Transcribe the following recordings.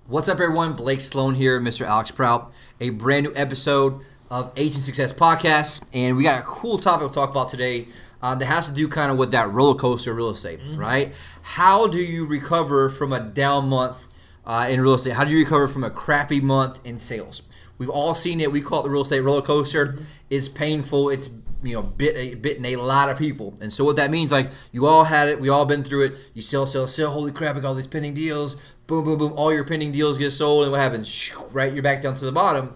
What's up, everyone? Blake Sloan here, Mr. Alex Prout. A brand new episode of Agent Success Podcast, and we got a cool topic to talk about today that has to do kind of with that roller coaster of real estate, right? How do you recover from a down month in real estate? How do you recover from a crappy month in sales? We've all seen it. We call it the real estate roller coaster. It's painful. It's bitten a lot of people. And so what that means, like, you all had it. We all been through it. You sell. Holy crap, I got all these pending deals. Boom, boom, boom. All your pending deals get sold. And what happens? Right, you're back down to the bottom.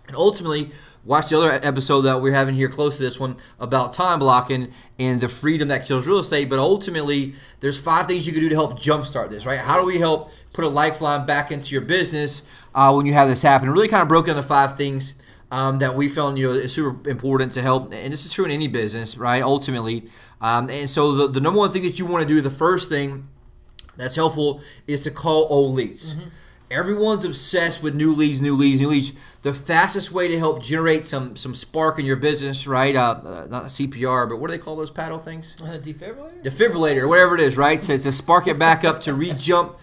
And ultimately, watch the other episode that we're having here close to this one about time blocking and the freedom that kills real estate. But ultimately, there's 5 things you can do to help jumpstart this, right? How do we help put a lifeline back into your business when you have this happen? Really kind of broken into 5 things that we found, is super important to help. And this is true in any business, right? Ultimately. And so the number one thing that you want to do, the first thing that's helpful, is to call old leads. Everyone's obsessed with new leads. The fastest way to help generate some spark in your business, right? Not CPR, but what do they call those paddle things? Defibrillator, whatever it is, right? To spark it back up, to re-jump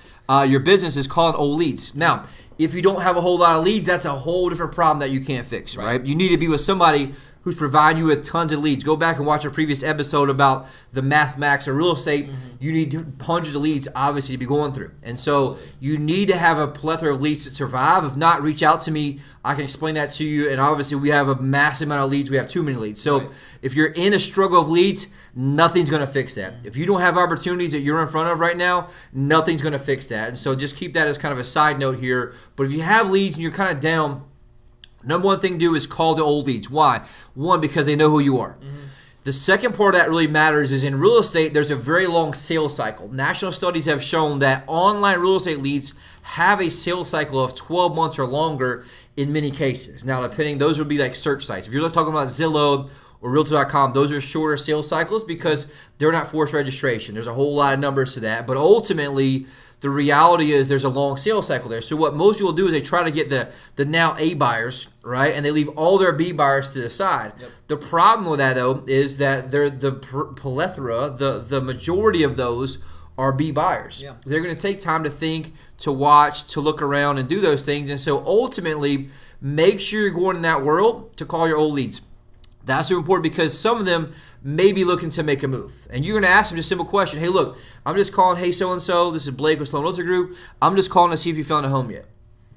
your business is calling old leads. Now, if you don't have a whole lot of leads, that's a whole different problem that you can't fix, right? You need to be with somebody who's providing you with tons of leads. Go back and watch our previous episode about the mathematics of real estate. You need hundreds of leads, obviously, to be going through. And so you need to have a plethora of leads to survive. If not, reach out to me. I can explain that to you. And obviously, we have a massive amount of leads. We have too many leads. So if you're in a struggle of leads, nothing's going to fix that. If you don't have opportunities that you're in front of right now, nothing's going to fix that. And so just keep that as kind of a side note here. But if you have leads and you're kind of down, number one thing to do is call the old leads. Why? One, because they know who you are. The second part of that really matters is in real estate, there's a very long sales cycle. National studies have shown that online real estate leads have a sales cycle of 12 months or longer in many cases. Now, depending, those would be like search sites. If you're talking about Zillow or Realtor.com, those are shorter sales cycles because they're not forced registration. There's a whole lot of numbers to that. But ultimately, the reality is there's a long sales cycle there. So what most people do is they try to get the now A buyers, right? And they leave all their B buyers to the side. The problem with that, though, is that they're the plethora, the majority of those are B buyers. They're going to take time to think, to watch, to look around and do those things. And so ultimately, make sure you're going in that world to call your old leads. That's so important because some of them may be looking to make a move. And you're going to ask them just a simple question. Hey, look, I'm just calling, hey, so-and-so, this is Blake with Sloan Realtor Group. I'm just calling to see if you found a home yet.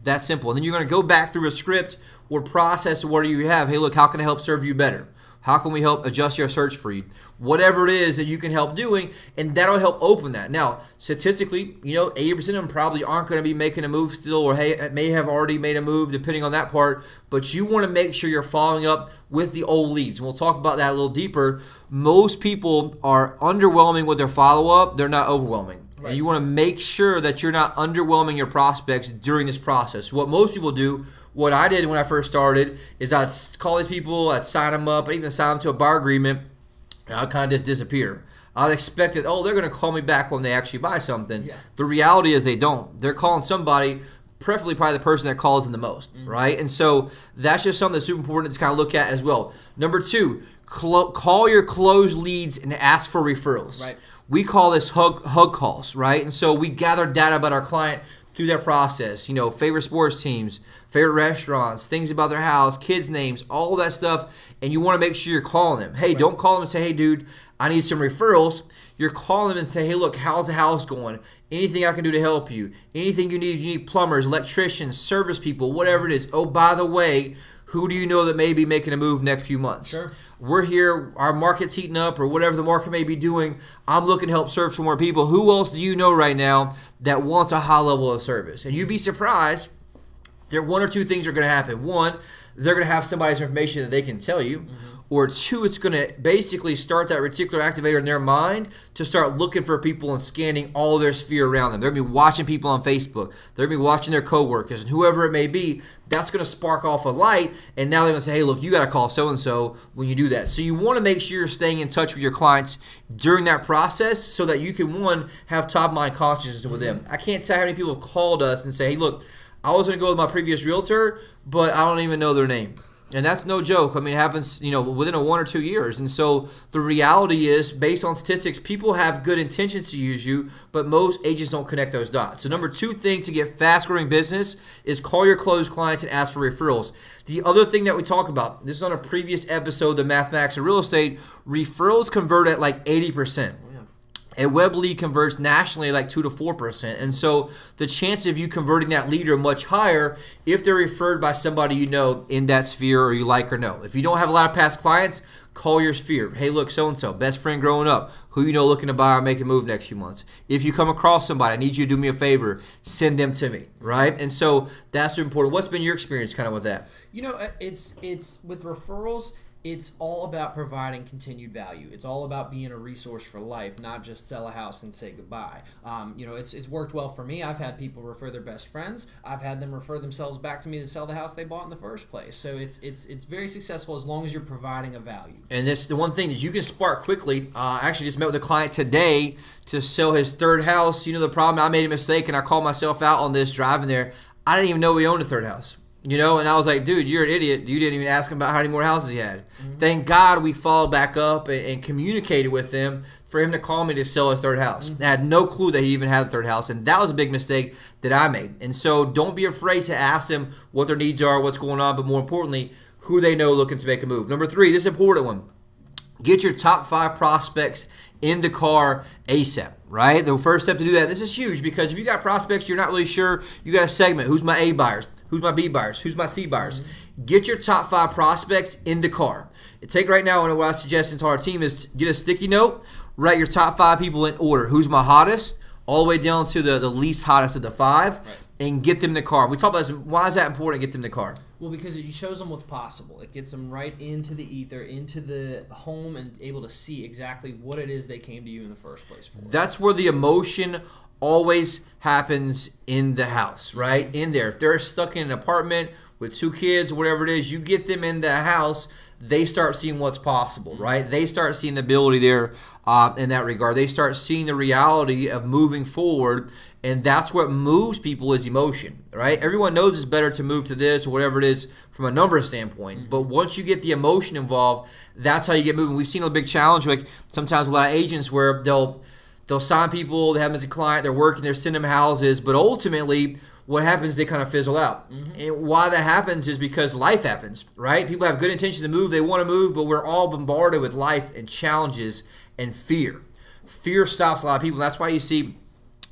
That's simple. And then you're going to go back through a script or process of what do you have. Hey, look, how can I help serve you better? How can we help adjust your search for you? Whatever it is that you can help doing, and that'll help open that. Now, statistically, 80% of them probably aren't going to be making a move still, or may have already made a move, depending on that part. But you want to make sure you're following up with the old leads. And we'll talk about that a little deeper. Most people are underwhelming with their follow-up. They're not overwhelming. And you want to make sure that you're not underwhelming your prospects during this process. What most people do, what I did when I first started, is I'd call these people, I'd sign them up, I'd even sign them to a buyer agreement, and I'd kind of just disappear. I'd expect that, they're going to call me back when they actually buy something. The reality is they don't. They're calling somebody, preferably probably the person that calls them the most, right? And so that's just something that's super important to kind of look at as well. Number 2, call your closed leads and ask for referrals. We call this hug calls, right? And so we gather data about our client through that process, favorite sports teams, favorite restaurants, things about their house, kids' names, all that stuff, and you want to make sure you're calling them. Hey, don't call them and say, hey, dude, I need some referrals. You're calling them and say, hey, look, how's the house going? Anything I can do to help you? Anything you need plumbers, electricians, service people, whatever it is. Oh, by the way, who do you know that may be making a move next few months? We're here, our market's heating up, or whatever the market may be doing. I'm looking to help serve some more people. Who else do you know right now that wants a high level of service? And you'd be surprised, there are 1 or 2 things are going to happen. 1, they're going to have somebody's information that they can tell you. Or 2, it's going to basically start that reticular activator in their mind to start looking for people and scanning all their sphere around them. They're going to be watching people on Facebook. They're going to be watching their coworkers. And whoever it may be, that's going to spark off a light. And now they're going to say, hey, look, you got to call so-and-so when you do that. So you want to make sure you're staying in touch with your clients during that process so that you can, 1, have top-mind consciousness with them. I can't tell how many people have called us and say, hey, look, I was going to go with my previous realtor, but I don't even know their name. And that's no joke. I mean, it happens, within 1 or 2 years. And so the reality is, based on statistics, people have good intentions to use you, but most agents don't connect those dots. So number 2 thing to get fast-growing business is call your closed clients and ask for referrals. The other thing that we talk about, this is on a previous episode, the Mathematics of Real Estate, referrals convert at like 80%. A web lead converts nationally like 2 to 4%. And so the chance of you converting that lead are much higher if they're referred by somebody you know in that sphere or you like or know. If you don't have a lot of past clients, call your sphere. Hey, look, so-and-so, best friend growing up, who you know looking to buy or make a move next few months. If you come across somebody, I need you to do me a favor, send them to me, right? And so that's important. What's been your experience kind of with that? It's with referrals, it's all about providing continued value. It's all about being a resource for life, not just sell a house and say goodbye. It's worked well for me. I've had people refer their best friends. I've had them refer themselves back to me to sell the house they bought in the first place. So it's very successful as long as you're providing a value. And that's the one thing that you can spark quickly. I actually just met with a client today to sell his third house. The problem, I made a mistake and I called myself out on this driving there. I didn't even know we owned a third house. And I was like, dude, you're an idiot. You didn't even ask him about how many more houses he had. Mm-hmm. Thank God we followed back up and communicated with him for him to call me to sell his third house. Mm-hmm. I had no clue that he even had a third house, and that was a big mistake that I made. And so don't be afraid to ask them what their needs are, what's going on, but more importantly, who they know looking to make a move. Number 3, this is an important one. Get your top 5 prospects in the car ASAP, right? The first step to do that, this is huge because if you got prospects you're not really sure, you got a segment. Who's my A buyers? Who's my B buyers? Who's my C buyers? Mm-hmm. Get your top 5 prospects in the car. Take right now, and what I suggest to our team is get a sticky note, write your top 5 people in order. Who's my hottest? All the way down to the least hottest of the 5, right, and get them in the car. We talk about this. Why is that important to get them in the car? Well, because it shows them what's possible. It gets them right into the ether, into the home, and able to see exactly what it is they came to you in the first place for. That's where the emotion always happens in the house, right? In there. If they're stuck in an apartment with 2 kids, whatever it is, you get them in the house, they start seeing what's possible, right? They start seeing the ability there in that regard. They start seeing the reality of moving forward, and that's what moves people is emotion, right? Everyone knows it's better to move to this or whatever it is from a number standpoint, but once you get the emotion involved, that's how you get moving. We've seen a big challenge, like sometimes with a lot of agents where they'll sign people, they have them as a client, they're working, they're sending them houses, but ultimately what happens, they kind of fizzle out. Mm-hmm. And why that happens is because life happens, right? People have good intentions to move, they want to move, but we're all bombarded with life and challenges and fear. Fear stops a lot of people. That's why you see,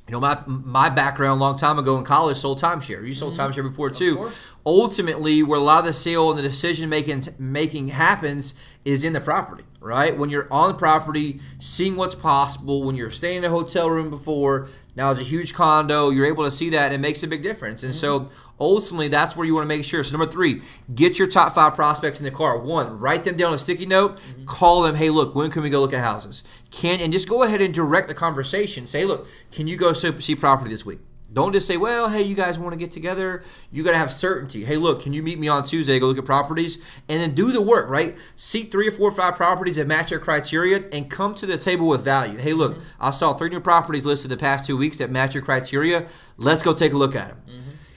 my background a long time ago in college sold timeshare. You sold timeshare before too. Ultimately, where a lot of the sale and the decision making happens is in the property, right? When you're on the property, seeing what's possible, when you're staying in a hotel room before, now it's a huge condo, you're able to see that, and it makes a big difference. And so ultimately, that's where you want to make sure. So number 3, get your top 5 prospects in the car. 1, write them down on a sticky note, call them, hey, look, when can we go look at houses? And just go ahead and direct the conversation. Say, look, can you go see property this week? Don't just say, well, hey, you guys want to get together? You got to have certainty. Hey, look, can you meet me on Tuesday, go look at properties? And then do the work, right? Seek 3 or 4 or 5 properties that match your criteria and come to the table with value. Hey, look, I saw 3 new properties listed the past 2 weeks that match your criteria. Let's go take a look at them.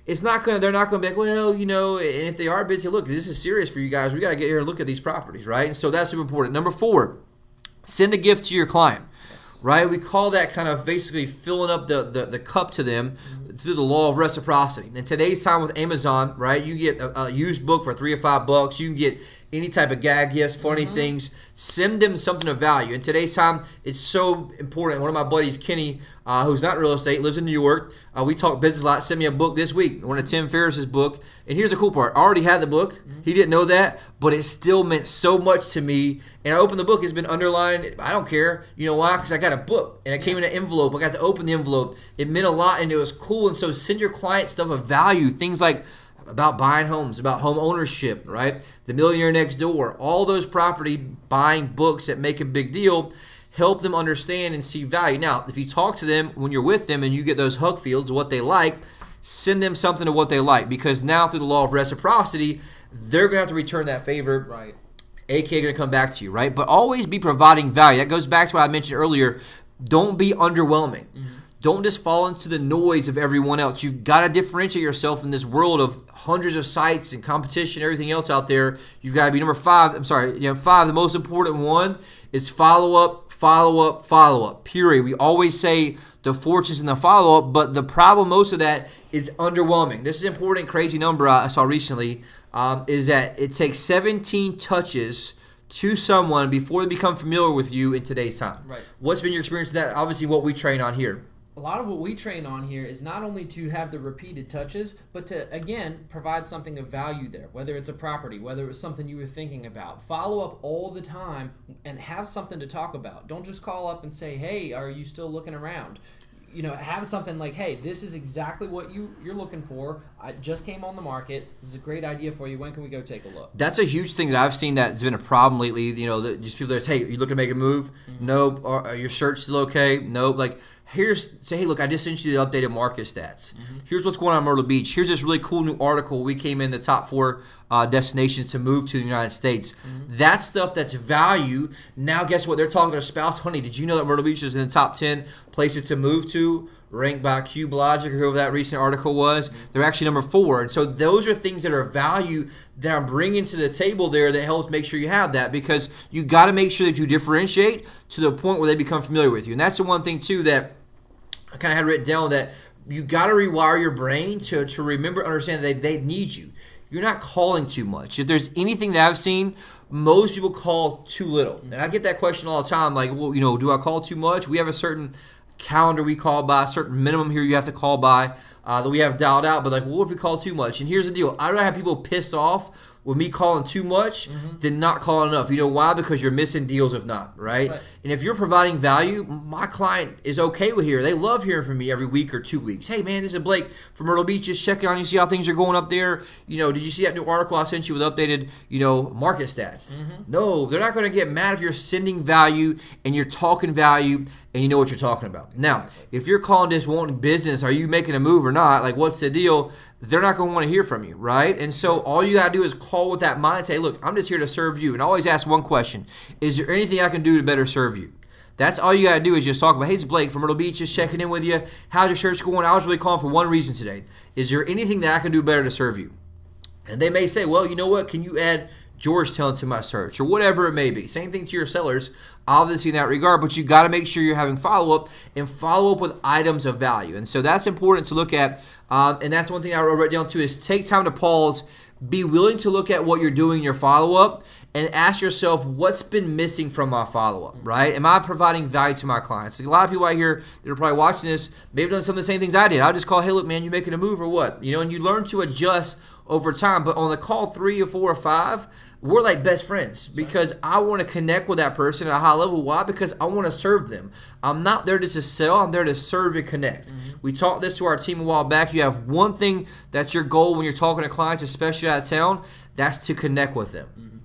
They're not going to be like, well, and if they are busy, look, this is serious for you guys. We got to get here and look at these properties, right? And so that's super important. Number 4, send a gift to your client. Right, we call that kind of basically filling up the cup to them through the law of reciprocity. In today's time with Amazon, right, you get a used book for $3 or $5. You can get any type of gag gifts, funny things. Send them something of value. In today's time, it's so important. One of my buddies, Kenny, who's not in real estate, lives in New York. We talk business a lot. Sent me a book this week, one of Tim Ferriss's book. And here's the cool part. I already had the book. He didn't know that, but it still meant so much to me. And I opened the book. It's been underlined. I don't care. You know why? Because I got a book, and it came in an envelope. I got to open the envelope. It meant a lot, and it was cool. And so send your client stuff of value, things like about buying homes, about home ownership, right? The Millionaire Next Door, all those property buying books that make a big deal, help them understand and see value. Now, if you talk to them when you're with them and you get those hug fields of what they like, send them something of what they like, because now through the law of reciprocity, they're going to have to return that favor. Right. AKA going to come back to you, right? But always be providing value. That goes back to what I mentioned earlier. Don't be underwhelming. Don't just fall into the noise of everyone else. You've got to differentiate yourself in this world of hundreds of sites and competition, everything else out there. You've got to be number 5. Five. The most important one is follow up, follow up, follow up. Period. We always say the fortunes in the follow up, but the problem most of that is underwhelming. This is an important, crazy number I saw recently. Is that it takes 17 touches to someone before they become familiar with you in today's time. Right. What's been your experience with that? Obviously, what we train on here. A lot of what we train on here is not only to have the repeated touches, but to, again, provide something of value there, whether it's a property, whether it's something you were thinking about. Follow up all the time and have something to talk about. Don't just call up and say, hey, are you still looking around? Have something like, hey, this is exactly what you're looking for. I just came on the market. This is a great idea for you. When can we go take a look? That's a huge thing that I've seen that's been a problem lately. Just people that say, hey, are you looking to make a move? Mm-hmm. Nope. Are your search still okay? Nope. Say, hey, look, I just sent you the updated market stats. Mm-hmm. Here's what's going on in Myrtle Beach. Here's this really cool new article. We came in the top 4 destinations to move to the United States. Mm-hmm. That stuff that's value. Now, guess what? They're talking to their spouse. Honey, did you know that Myrtle Beach is in the top 10 places to move to? Ranked by CubeLogic, or whoever that recent article was. Mm-hmm. They're actually number 4. And so those are things that are value that I'm bringing to the table there that helps make sure you have that, because you got to make sure that you differentiate to the point where they become familiar with you. And that's the one thing, too, that I kind of had written down, that you got to rewire your brain to remember, understand that they need you. You're not calling too much. If there's anything that I've seen, most people call too little. And I get that question all the time, like, well, do I call too much? We have a certain calendar we call by, a certain minimum here you have to call by that we have dialed out. But what if we call too much? And here's the deal. I'd rather have people pissed off with me calling too much than not calling enough. You know why? Because you're missing deals if not, right? And if you're providing value, my client is okay with hearing. They love hearing from me every week or 2 weeks. Hey, man, this is Blake from Myrtle Beach. Just checking on you, see how things are going up there. Did you see that new article I sent you with updated, market stats? Mm-hmm. No, they're not going to get mad if you're sending value and you're talking value and you know what you're talking about. Now, if you're calling this wanting business, are you making a move or not? What's the deal? They're not going to want to hear from you, right? And so all you got to do is call with that mind and say, look, I'm just here to serve you. And always ask one question. Is there anything I can do to better serve you? That's all you got to do, is just talk about, hey, it's Blake from Myrtle Beach, just checking in with you. How's your search going? I was really calling for one reason today. Is there anything that I can do better to serve you? And they may say, well, you know what? Can you add Georgetown to my search, or whatever it may be? Same thing to your sellers, obviously, in that regard, but you got to make sure you're having follow-up and follow up with items of value. And so that's important to look at. And that's one thing I wrote down too, is take time to pause, be willing to look at what you're doing in your follow-up, and ask yourself, what's been missing from my follow-up, right? Am I providing value to my clients? A lot of people out here that are probably watching this, they've done some of the same things I did. I'll just call, hey, look, man, you making a move or what? And you learn to adjust over time. But on the call 3 or 4 or 5, we're like best friends, because I want to connect with that person at a high level. Why? Because I want to serve them. I'm not there just to sell. I'm there to serve and connect. Mm-hmm. We taught this to our team a while back. You have one thing that's your goal when you're talking to clients, especially out of town, that's to connect with them. Mm-hmm.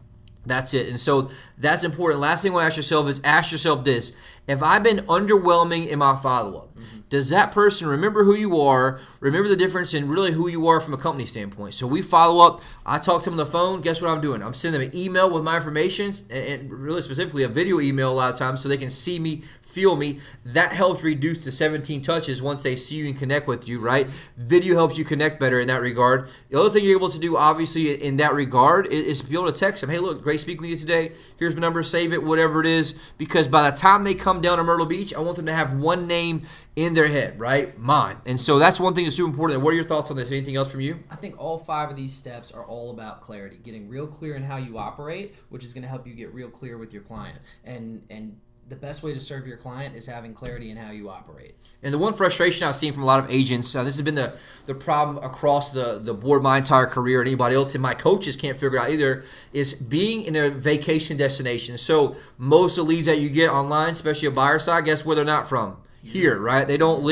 That's it. And so that's important. Last thing you want to ask yourself is, ask yourself this: have I been underwhelming in my follow-up? Mm-hmm. Does that person remember who you are, remember the difference in really who you are from a company standpoint? So we follow up. I talk to them on the phone. Guess what I'm doing? I'm sending them an email with my information, and really specifically a video email a lot of times, so they can see me, feel me. That helps reduce the 17 touches once they see you and connect with you, right? Video helps you connect better in that regard. The other thing you're able to do, obviously, in that regard is be able to text them. Hey, look, great speaking with you today. Here's my number. Save it, whatever it is. Because by the time they come down to Myrtle Beach, I want them to have one name in their head, right? Mine. And so that's one thing that's super important. What are your thoughts on this? Anything else from you? I think all 5 of these steps are all about clarity, getting real clear in how you operate, which is going to help you get real clear with your client. And the best way to serve your client is having clarity in how you operate. And the one frustration I've seen from a lot of agents, this has been the problem across the board my entire career, and anybody else, and my coaches can't figure it out either, is being in a vacation destination. So most of the leads that you get online, especially a buyer side, guess where they're not from? Here, right? They don't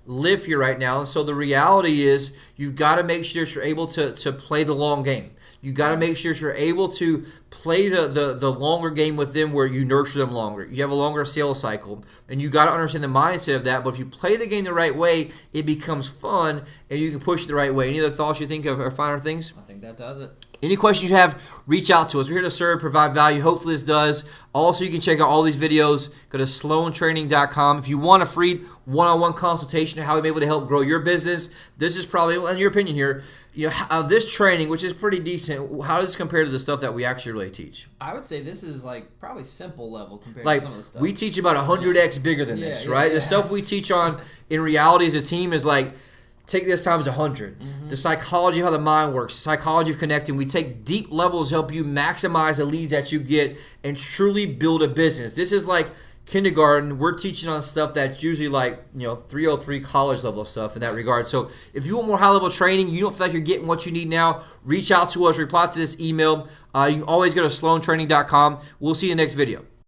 live here right now. And so the reality is, you've got to make sure that you're able to play the long game. You got to make sure that you're able to play the longer game with them, where you nurture them longer. You have a longer sales cycle, and you got to understand the mindset of that. But if you play the game the right way, it becomes fun, and you can push it the right way. Any other thoughts you think of or finer things? I think that does it. Any questions you have, reach out to us. We're here to serve, provide value. Hopefully this does. Also, you can check out all these videos. Go to sloantraining.com. If you want a free one-on-one consultation on how we be able to help grow your business, this is probably, in your opinion here, this training, which is pretty decent, how does this compare to the stuff that we actually really teach? I would say this is like probably simple level compared like, to some of the stuff. We teach about 100x bigger than this, right? The stuff we teach on in reality as a team is like, take this times 100. The psychology of how the mind works, the psychology of connecting. We take deep levels to help you maximize the leads that you get and truly build a business. This is like kindergarten. We're teaching on stuff that's usually like 303 college level stuff in that regard. So if you want more high level training, you don't feel like you're getting what you need now, reach out to us, reply to this email. You can always go to sloantraining.com. We'll see you in the next video.